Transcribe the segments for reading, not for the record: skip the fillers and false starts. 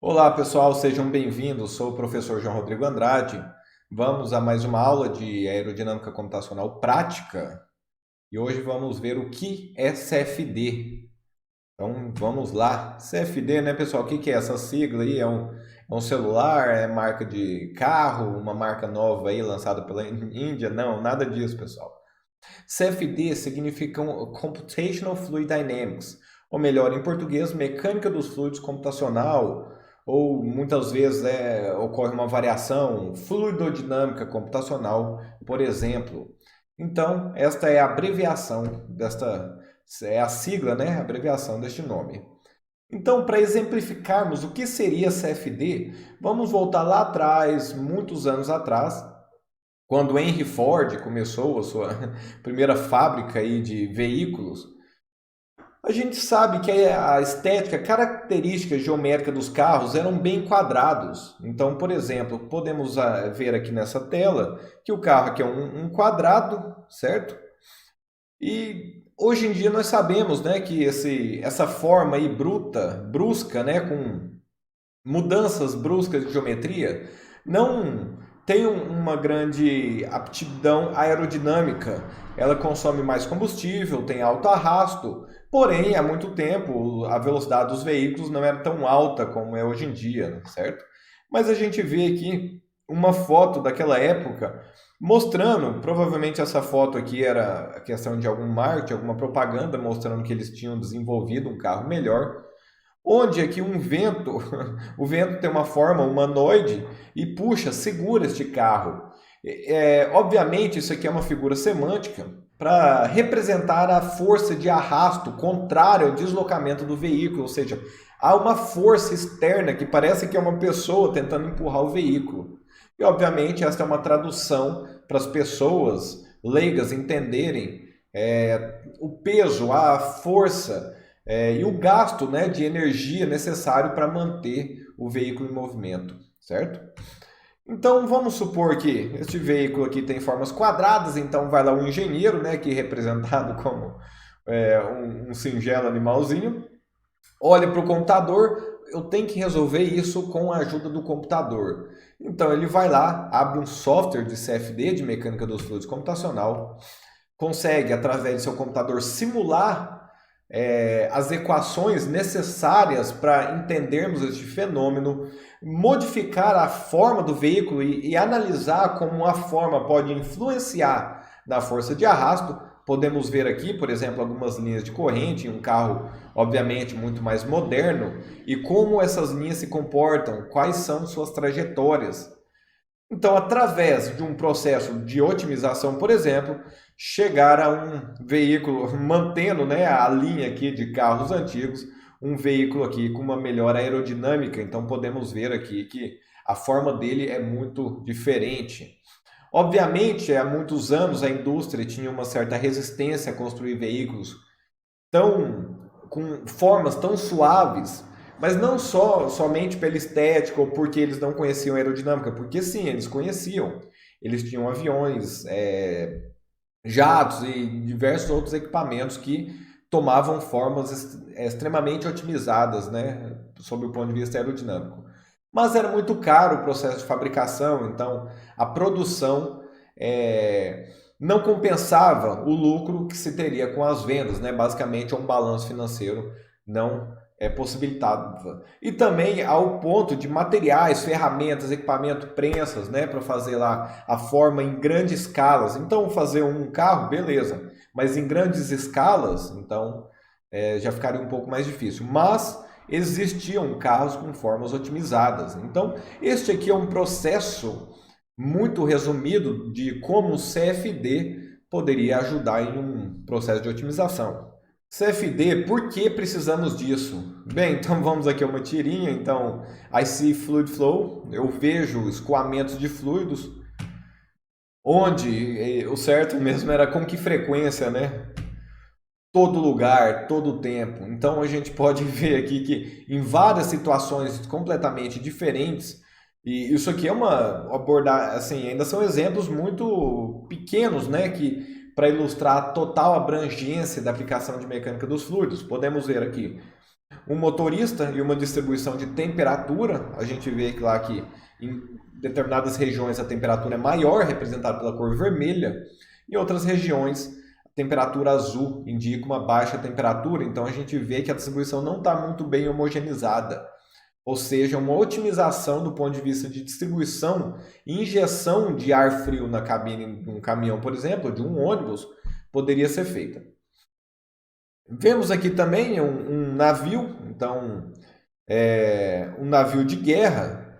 Olá pessoal, sejam bem-vindos. Sou o professor João Rodrigo Andrade. Vamos a mais uma aula de aerodinâmica computacional prática e hoje vamos ver o que é CFD. Então vamos lá. CFD, né, pessoal? O que é essa sigla aí? É um celular? É marca de carro? Uma marca nova aí lançada pela Índia? Não, nada disso, pessoal. CFD significa Computational Fluid Dynamics, ou melhor, em português, mecânica dos fluidos computacional, ou muitas vezes ocorre uma variação, fluidodinâmica computacional, por exemplo. Então, esta é a abreviação é a sigla, né? A abreviação deste nome. Então, para exemplificarmos o que seria CFD, vamos voltar lá atrás, muitos anos atrás, quando Henry Ford começou a sua primeira fábrica aí de veículos. A gente sabe que a estética, a característica geométrica dos carros eram bem quadrados. Então, por exemplo, podemos ver aqui nessa tela que o carro aqui é um quadrado, certo? E hoje em dia nós sabemos, né, que essa forma aí brusca, né, com mudanças bruscas de geometria, não tem uma grande aptidão aerodinâmica. Ela consome mais combustível, tem alto arrasto, porém, há muito tempo a velocidade dos veículos não era tão alta como é hoje em dia, certo? Mas a gente vê aqui uma foto daquela época mostrando, provavelmente essa foto aqui era a questão de algum marketing, alguma propaganda mostrando que eles tinham desenvolvido um carro melhor, onde aqui um vento, o vento tem uma forma humanoide e puxa, segura este carro. Obviamente, isso aqui é uma figura semântica para representar a força de arrasto contrária ao deslocamento do veículo, ou seja, há uma força externa que parece que é uma pessoa tentando empurrar o veículo. E, obviamente, esta é uma tradução para as pessoas leigas entenderem o peso, a força e o gasto, né, de energia necessário para manter o veículo em movimento, certo? Então vamos supor que este veículo aqui tem formas quadradas, então vai lá o engenheiro, né, que é representado como um singelo animalzinho, olha para o computador, eu tenho que resolver isso com a ajuda do computador. Então ele vai lá, abre um software de CFD, de mecânica dos fluidos computacional, consegue, através do seu computador, simular as equações necessárias para entendermos este fenômeno, modificar a forma do veículo e analisar como a forma pode influenciar na força de arrasto. Podemos ver aqui, por exemplo, algumas linhas de corrente em um carro, obviamente, muito mais moderno, e como essas linhas se comportam, quais são suas trajetórias. Então, através de um processo de otimização, por exemplo, chegar a um veículo, mantendo, né, a linha aqui de carros antigos, um veículo aqui com uma melhor aerodinâmica. Então, podemos ver aqui que a forma dele é muito diferente. Obviamente, há muitos anos a indústria tinha uma certa resistência a construir veículos com formas tão suaves, mas não somente pela estética ou porque eles não conheciam aerodinâmica, porque sim, eles conheciam. Eles tinham aviões, jatos e diversos outros equipamentos que tomavam formas extremamente otimizadas, né, sob o ponto de vista aerodinâmico. Mas era muito caro o processo de fabricação, então a produção não compensava o lucro que se teria com as vendas, né? Basicamente, um balanço financeiro não possibilitava. E também ao ponto de materiais, ferramentas, equipamento, prensas, né? Para fazer lá a forma em grandes escalas. Então, fazer um carro, beleza. Mas em grandes escalas, então, já ficaria um pouco mais difícil. Mas existiam carros com formas otimizadas. Então, este aqui é um processo muito resumido de como o CFD poderia ajudar em um processo de otimização. CFD, por que precisamos disso? Bem, então vamos aqui a uma tirinha. Então, I see fluid flow, eu vejo escoamentos de fluidos, onde o certo mesmo era com que frequência, né? Todo lugar, todo tempo. Então a gente pode ver aqui que em várias situações completamente diferentes, e isso aqui é uma abordagem, assim, ainda são exemplos muito pequenos, né, que para ilustrar a total abrangência da aplicação de mecânica dos fluidos. Podemos ver aqui um motorista e uma distribuição de temperatura. A gente vê lá que em determinadas regiões a temperatura é maior, representada pela cor vermelha. Em outras regiões, a temperatura azul indica uma baixa temperatura. Então a gente vê que a distribuição não está muito bem homogeneizada. Ou seja, uma otimização do ponto de vista de distribuição e injeção de ar frio na cabine de um caminhão, por exemplo, de um ônibus, poderia ser feita. Vemos aqui também um navio, então, um navio de guerra,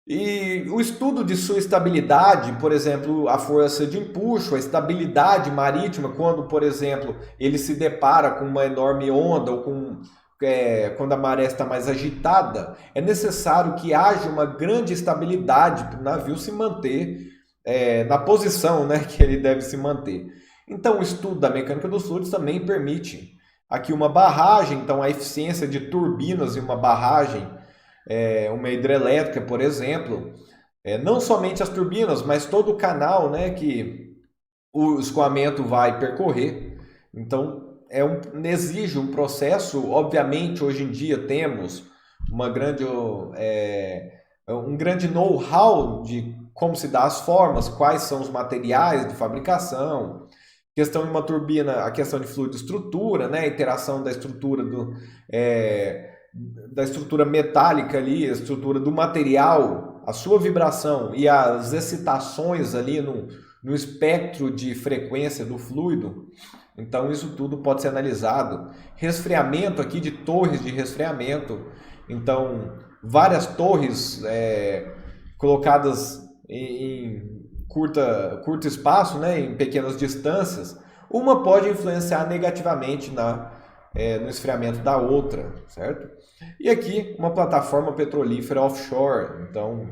e o estudo de sua estabilidade, por exemplo, a força de empuxo, a estabilidade marítima, quando, por exemplo, ele se depara com uma enorme onda ou quando a maré está mais agitada, é necessário que haja uma grande estabilidade para o navio se manter na posição, né, que ele deve se manter. Então, o estudo da mecânica dos fluidos também permite aqui uma barragem, então a eficiência de turbinas em uma barragem, uma hidrelétrica, por exemplo, não somente as turbinas, mas todo o canal, né, que o escoamento vai percorrer. Então, exige um processo. Obviamente, hoje em dia temos um grande know-how de como se dá as formas, quais são os materiais de fabricação. Questão de uma turbina, a questão de fluido estrutura, né, a interação da estrutura da estrutura metálica ali, a estrutura do material, a sua vibração e as excitações ali no espectro de frequência do fluido. Então isso tudo pode ser analisado. Resfriamento aqui de torres de resfriamento. Então várias torres colocadas em curto espaço, né, em pequenas distâncias, uma pode influenciar negativamente no esfriamento da outra, certo? E aqui uma plataforma petrolífera offshore, então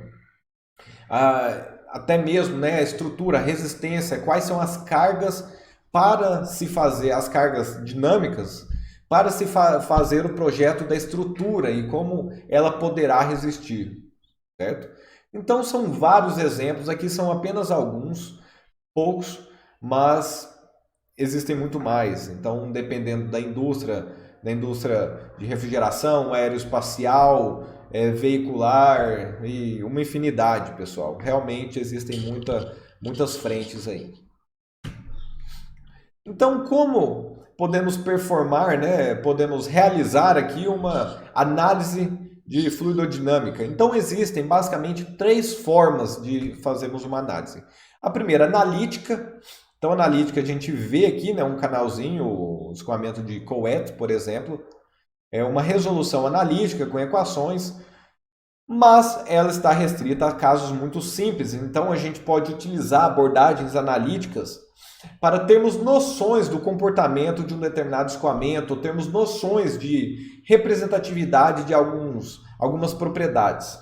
até mesmo, né, a estrutura, a resistência, quais são as cargas para se fazer, as cargas dinâmicas, para se fazer o projeto da estrutura e como ela poderá resistir, certo? Então são vários exemplos, aqui são apenas alguns, poucos, mas existem muito mais. Então, dependendo da indústria de refrigeração, aeroespacial, veicular e uma infinidade, pessoal. Realmente existem muitas frentes aí. Então, como podemos performar, né? Podemos realizar aqui uma análise de fluidodinâmica? Então, existem basicamente 3 formas de fazermos uma análise. A primeira, analítica. Então, analítica a gente vê aqui, né, um canalzinho, o escoamento de Couette, por exemplo, é uma resolução analítica com equações, mas ela está restrita a casos muito simples. Então, a gente pode utilizar abordagens analíticas para termos noções do comportamento de um determinado escoamento, termos noções de representatividade de algumas propriedades.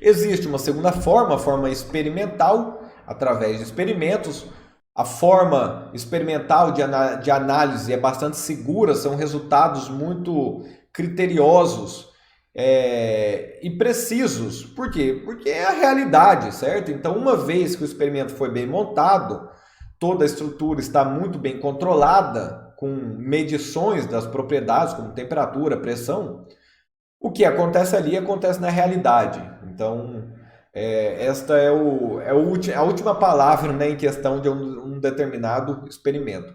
Existe uma segunda forma, a forma experimental, através de experimentos. A forma experimental de análise é bastante segura, são resultados muito criteriosos e precisos. Por quê? Porque é a realidade, certo? Então, uma vez que o experimento foi bem montado, toda a estrutura está muito bem controlada, com medições das propriedades, como temperatura, pressão, o que acontece ali acontece na realidade. Então, esta é a última palavra, né, em questão de um determinado experimento,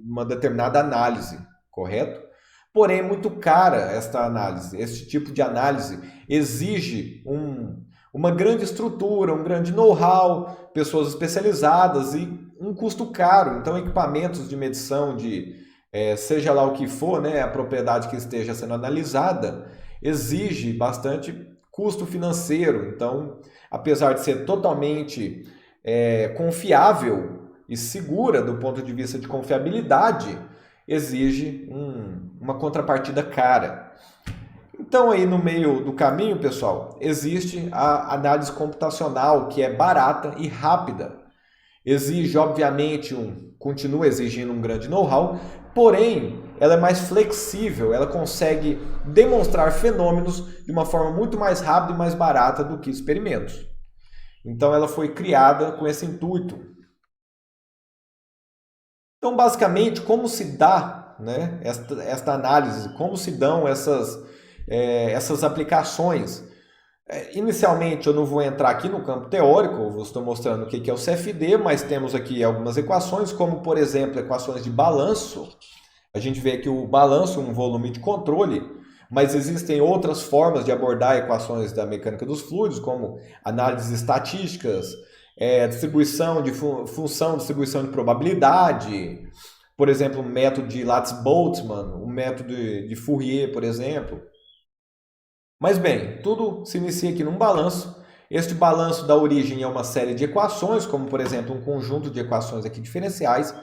uma determinada análise, correto? Porém, é muito cara esta análise. Este tipo de análise exige uma grande estrutura, um grande know-how, pessoas especializadas e um custo caro. Então, equipamentos de medição seja lá o que for, né, a propriedade que esteja sendo analisada, exige bastante custo financeiro. Então, apesar de ser totalmente confiável e segura do ponto de vista de confiabilidade, exige uma contrapartida cara. Então, aí no meio do caminho, pessoal, existe a análise computacional, que é barata e rápida. Exige, obviamente, continua exigindo um grande know-how, porém, ela é mais flexível, ela consegue demonstrar fenômenos de uma forma muito mais rápida e mais barata do que experimentos. Então, ela foi criada com esse intuito. Então, basicamente, como se dá né, esta análise, como se dão essas aplicações. Inicialmente eu não vou entrar aqui no campo teórico, eu estou mostrando o que é o CFD, mas temos aqui algumas equações, como por exemplo equações de balanço. A gente vê aqui o balanço, um volume de controle, mas existem outras formas de abordar equações da mecânica dos fluidos, como análises estatísticas, distribuição de função, distribuição de probabilidade, por exemplo, o método de Lattice-Boltzmann, o método de Fourier, por exemplo. Mas bem, tudo se inicia aqui num balanço. Este balanço dá origem a uma série de equações, como por exemplo um conjunto de equações aqui diferenciais.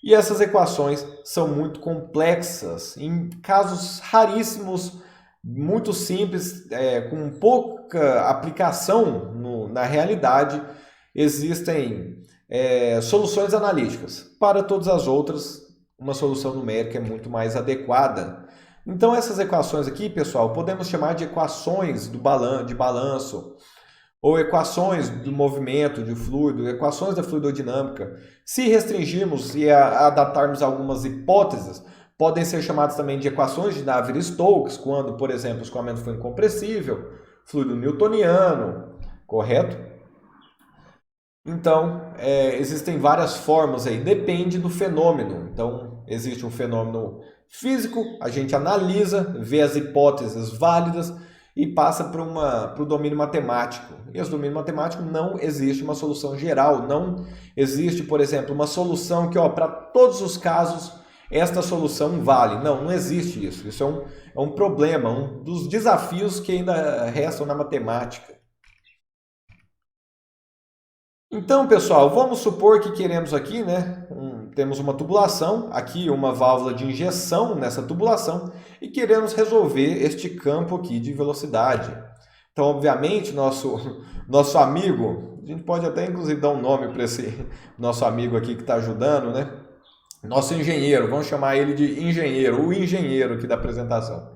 E essas equações são muito complexas. Em casos raríssimos, muito simples, com pouca aplicação na realidade, existem soluções analíticas. Para todas as outras, uma solução numérica é muito mais adequada. Então essas equações aqui, pessoal, podemos chamar de equações de balanço, ou equações do movimento de fluido, equações da fluidodinâmica. Se restringirmos e adaptarmos algumas hipóteses, podem ser chamadas também de equações de Navier-Stokes, quando, por exemplo, o escoamento foi incompressível, fluido newtoniano, correto? Então, existem várias formas aí, depende do fenômeno. Então, existe um fenômeno físico, a gente analisa, vê as hipóteses válidas e passa para o domínio matemático. E esse domínio matemático não existe uma solução geral, não existe, por exemplo, uma solução que, para todos os casos, esta solução vale. Não existe isso. Isso é um problema, um dos desafios que ainda restam na matemática. Então, pessoal, vamos supor que queremos aqui, né, temos uma tubulação, aqui uma válvula de injeção nessa tubulação e queremos resolver este campo aqui de velocidade. Então, obviamente, nosso amigo, a gente pode até inclusive dar um nome para esse nosso amigo aqui que está ajudando, né? Nosso engenheiro, vamos chamar ele de engenheiro, o engenheiro aqui da apresentação.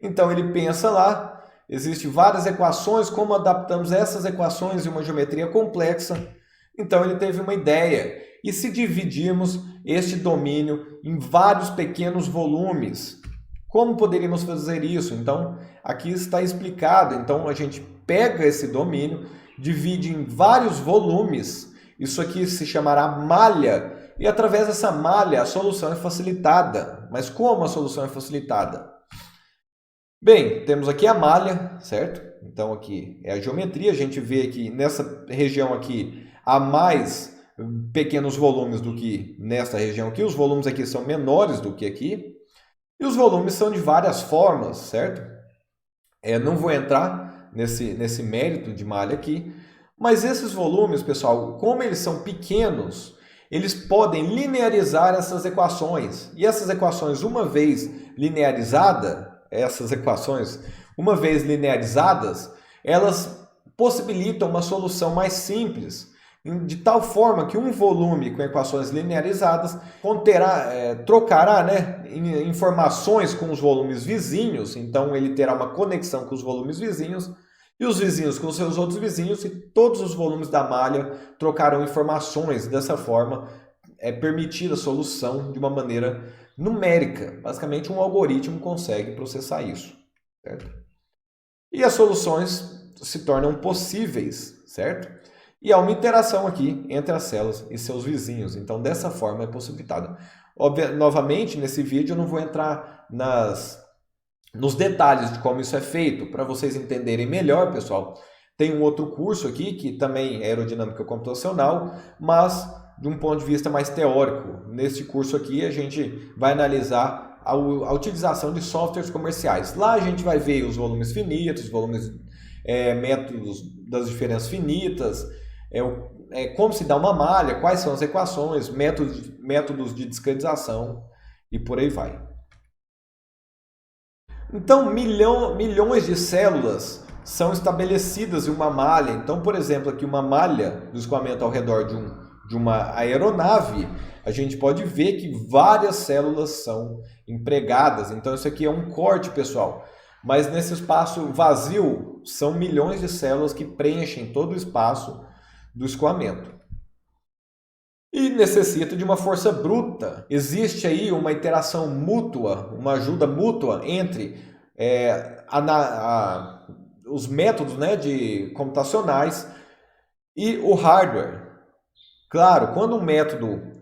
Então, ele pensa lá. Existem várias equações, como adaptamos essas equações em uma geometria complexa. Então ele teve uma ideia. E se dividirmos este domínio em vários pequenos volumes, como poderíamos fazer isso? Então aqui está explicado. Então a gente pega esse domínio, divide em vários volumes. Isso aqui se chamará malha. E através dessa malha a solução é facilitada. Mas como a solução é facilitada? Bem, temos aqui a malha, certo? Então aqui é a geometria, a gente vê que nessa região aqui há mais pequenos volumes do que nesta região aqui, os volumes aqui são menores do que aqui, e os volumes são de várias formas, certo? Não vou entrar nesse mérito de malha aqui, mas esses volumes, pessoal, como eles são pequenos, eles podem linearizar essas equações, e essas equações, uma vez linearizadas, elas possibilitam uma solução mais simples, de tal forma que um volume com equações linearizadas trocará, né, informações com os volumes vizinhos, então ele terá uma conexão com os volumes vizinhos, e os vizinhos com os seus outros vizinhos, e todos os volumes da malha trocarão informações. Dessa forma, é permitida a solução de uma maneira numérica. Basicamente, um algoritmo consegue processar isso, certo? E as soluções se tornam possíveis, certo? E há uma interação aqui entre as células e seus vizinhos. Então, dessa forma é possibilitada. Novamente, nesse vídeo eu não vou entrar nos detalhes de como isso é feito. Para vocês entenderem melhor, pessoal, tem um outro curso aqui que também é aerodinâmica computacional, mas de um ponto de vista mais teórico. Nesse curso aqui a gente vai analisar a utilização de softwares comerciais. Lá a gente vai ver os volumes finitos, métodos das diferenças finitas, como se dá uma malha, quais são as equações, métodos de discretização e por aí vai. Então, milhões de células são estabelecidas em uma malha. Então, por exemplo, aqui uma malha do escoamento ao redor de uma aeronave, a gente pode ver que várias células são empregadas. Então, isso aqui é um corte, pessoal. Mas nesse espaço vazio, são milhões de células que preenchem todo o espaço do escoamento. e necessita de uma força bruta. Existe aí uma interação mútua, uma ajuda mútua entre os métodos, né, computacionais e o hardware. Claro, quando um método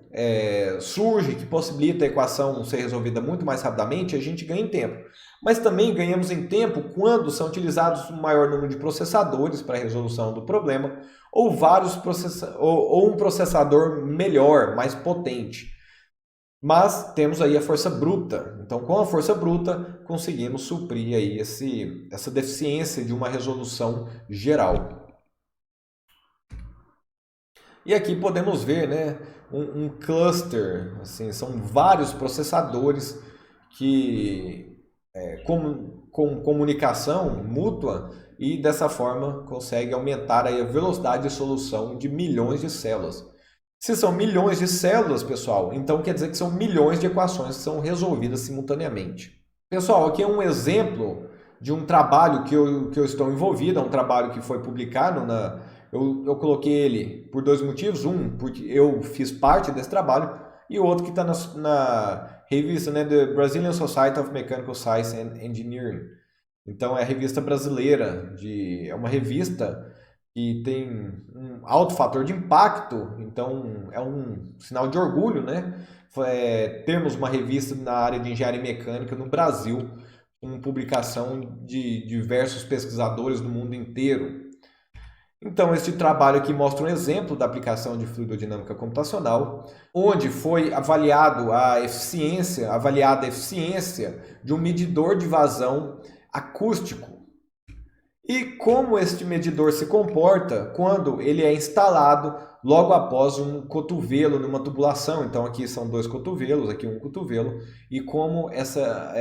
surge que possibilita a equação ser resolvida muito mais rapidamente, a gente ganha em tempo. Mas também ganhamos em tempo quando são utilizados um maior número de processadores para a resolução do problema, ou ou um processador melhor, mais potente. Mas temos aí a força bruta. Então, com a força bruta, conseguimos suprir aí essa deficiência de uma resolução geral. E aqui podemos ver, né, um cluster, assim, são vários processadores que com comunicação mútua e dessa forma consegue aumentar aí a velocidade de solução de milhões de células. Se são milhões de células, pessoal, então quer dizer que são milhões de equações que são resolvidas simultaneamente. Pessoal, aqui é um exemplo de um trabalho que eu estou envolvido, é um trabalho que foi publicado eu coloquei ele por dois motivos. Um, porque eu fiz parte desse trabalho, e o outro que está na revista, né, The Brazilian Society of Mechanical Science and Engineering. Então, é a revista brasileira, é uma revista que tem um alto fator de impacto, então é um sinal de orgulho, né? Termos uma revista na área de engenharia mecânica no Brasil, com publicação de diversos pesquisadores do mundo inteiro. Então, este trabalho aqui mostra um exemplo da aplicação de fluidodinâmica computacional, onde foi avaliada a eficiência de um medidor de vazão acústico. E como este medidor se comporta quando ele é instalado logo após um cotovelo numa tubulação. Então, aqui são dois cotovelos, aqui um cotovelo, e como essa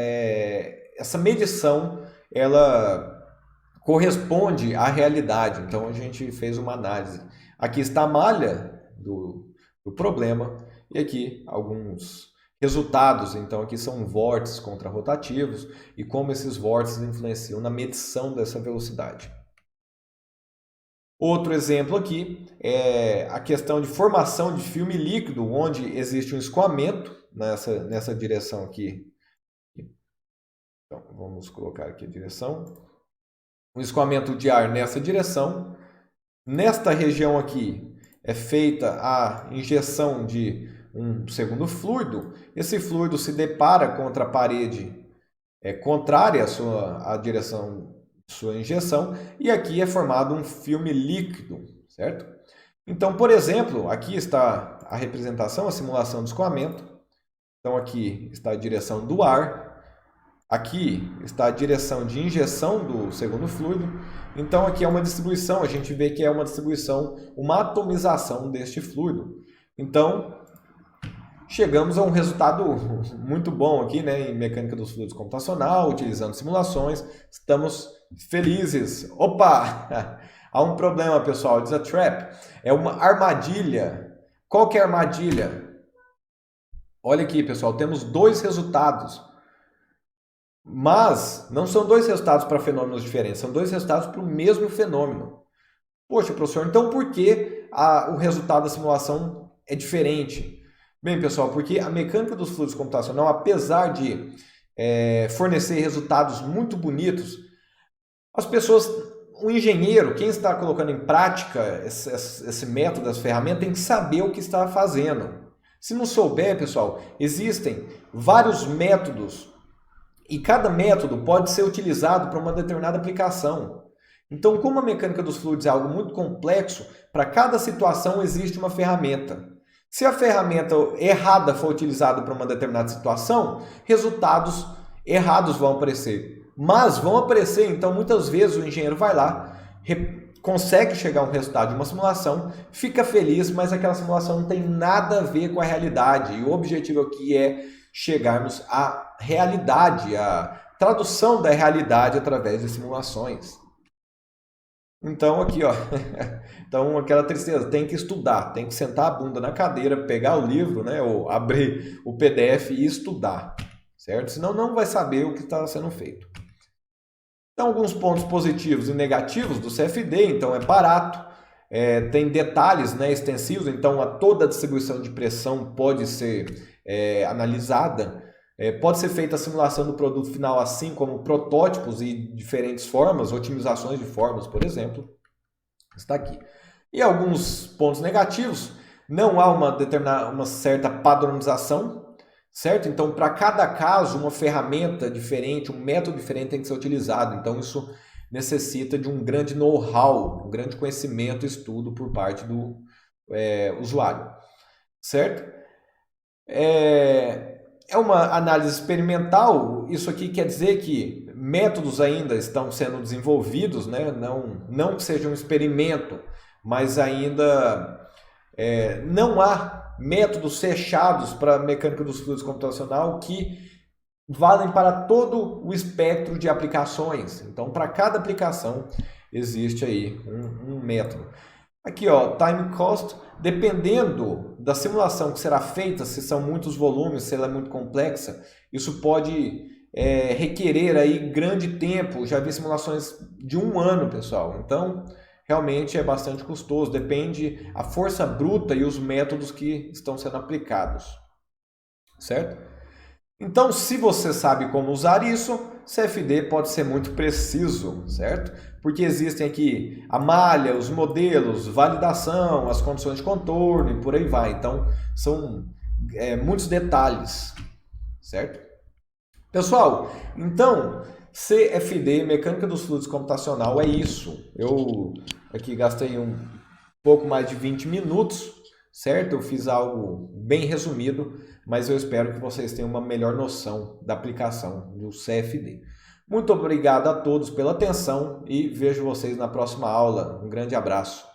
medição ela corresponde à realidade. Então, a gente fez uma análise. Aqui está a malha do problema e aqui alguns resultados. Então, aqui são vórtices contrarrotativos e como esses vórtices influenciam na medição dessa velocidade. Outro exemplo aqui é a questão de formação de filme líquido, onde existe um escoamento nessa direção aqui. Então, vamos colocar aqui a direção. Um escoamento de ar nessa direção. Nesta região aqui é feita a injeção de um segundo fluido. Esse fluido se depara contra a parede contrária à direção de sua injeção e aqui é formado um filme líquido, certo? Então, por exemplo, aqui está a representação, a simulação do escoamento. Então, aqui está a direção do ar. Aqui está a direção de injeção do segundo fluido. Então, aqui é uma distribuição, a gente vê que é uma distribuição, uma atomização deste fluido. Então, chegamos a um resultado muito bom aqui, né, em mecânica dos fluidos computacional, utilizando simulações. Estamos felizes. Opa! Há um problema, pessoal. It's a trap. É uma armadilha. Qual que é a armadilha? Olha aqui, pessoal. Temos dois resultados. Mas não são dois resultados para fenômenos diferentes, são dois resultados para o mesmo fenômeno. Poxa, professor, então por que o resultado da simulação é diferente? Bem, pessoal, porque a mecânica dos fluidos computacional, apesar de fornecer resultados muito bonitos, as pessoas, o engenheiro, quem está colocando em prática esse método, essa ferramenta, tem que saber o que está fazendo. Se não souber, pessoal, existem vários métodos e cada método pode ser utilizado para uma determinada aplicação. Então, como a mecânica dos fluidos é algo muito complexo, para cada situação existe uma ferramenta. Se a ferramenta errada for utilizada para uma determinada situação, resultados errados vão aparecer. Mas vão aparecer, então muitas vezes o engenheiro vai lá, consegue chegar a um resultado de uma simulação, fica feliz, mas aquela simulação não tem nada a ver com a realidade. E o objetivo aqui é chegarmos à realidade, à tradução da realidade através de simulações. Então aqui, ó, então aquela tristeza, tem que estudar, tem que sentar a bunda na cadeira, pegar o livro, né, ou abrir o PDF e estudar, certo? Senão não vai saber o que está sendo feito. Então alguns pontos positivos e negativos do CFD, então é barato, tem detalhes, né, extensivos, então toda a distribuição de pressão pode ser analisada. Pode ser feita a simulação do produto final, assim como protótipos e diferentes formas, otimizações de formas, por exemplo. Está aqui. E alguns pontos negativos: não há uma certa padronização, certo? Então, para cada caso, uma ferramenta diferente, um método diferente tem que ser utilizado. Então, isso necessita de um grande know-how, um grande conhecimento e estudo por parte do usuário, certo? É uma análise experimental. Isso aqui quer dizer que métodos ainda estão sendo desenvolvidos, né? Não que seja um experimento, mas ainda não há métodos fechados para a mecânica dos fluidos computacional que valem para todo o espectro de aplicações. Então, para cada aplicação existe aí um método. Aqui, ó, time cost, dependendo da simulação que será feita, se são muitos volumes, se ela é muito complexa, isso pode requerer aí grande tempo. Já vi simulações de 1 ano, pessoal. Então, realmente é bastante custoso. Depende a força bruta e os métodos que estão sendo aplicados, certo? Então, se você sabe como usar isso, CFD pode ser muito preciso, certo? Porque existem aqui a malha, os modelos, validação, as condições de contorno e por aí vai. Então, são muitos detalhes, certo? Pessoal, então, CFD, Mecânica dos Fluidos Computacional, é isso. Eu aqui gastei um pouco mais de 20 minutos, certo? Eu fiz algo bem resumido, mas eu espero que vocês tenham uma melhor noção da aplicação do CFD. Muito obrigado a todos pela atenção e vejo vocês na próxima aula. Um grande abraço.